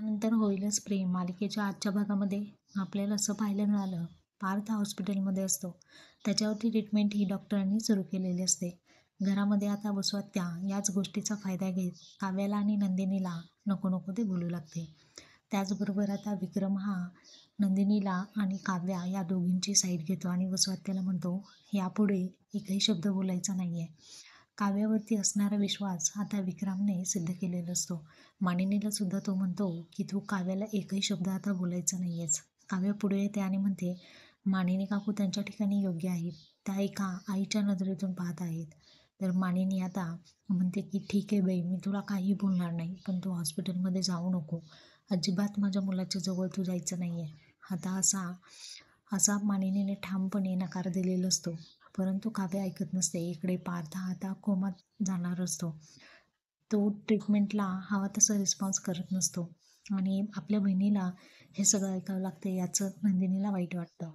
त्यानंतर होईलच प्रेम मालिकेच्या आजच्या भागामध्ये आपल्याला असं पाहायला मिळालं. पार्थ हॉस्पिटलमध्ये असतो. त्याच्यावरती ट्रीटमेंट ही डॉक्टरांनी सुरू केलेली असते. घरामध्ये आता वसुहत्या याच गोष्टीचा फायदा घेत काव्याला आणि नंदिनीला नको नको ते बोलू लागते. त्याचबरोबर आता विक्रम हा नंदिनीला आणि काव्या या दोघींची साईड घेतो आणि वसुहत्याला म्हणतो, यापुढे एकही शब्द बोलायचा नाही आहे. काव्यावरती असणारा विश्वास आता विक्रमने सिद्ध केलेला असतो. मानिनीला सुद्धा तो म्हणतो की तू काव्याला एकही शब्द आता बोलायचा नाही आहेस. काव्य पुढे येते आणि म्हणते, मानिनी काकू त्यांच्या ठिकाणी योग्य आहेत. त्या एका आईच्या नजरेतून पाहत आहेत. तर मानिनी आता म्हणते की ठीक आहे बाई, मी तुला काही बोलणार नाही, पण तू हॉस्पिटलमध्ये जाऊ नको. अजिबात माझ्या मुलाच्या जवळ तू जायचं नाही आहे. आता असा असा मानिनीने ठामपणे नकार दिलेला असतो. परंतु काव्य ऐकत नसते. इकडे पार्थ हा आता कोमात जाणार असतो. तो ट्रीटमेंटला हवा तसा रिस्पॉन्स करत नसतो आणि आपल्या बहिणीला हे सगळं ऐकावं लागतं. याचं नंदिनीला वाईट वाटतं.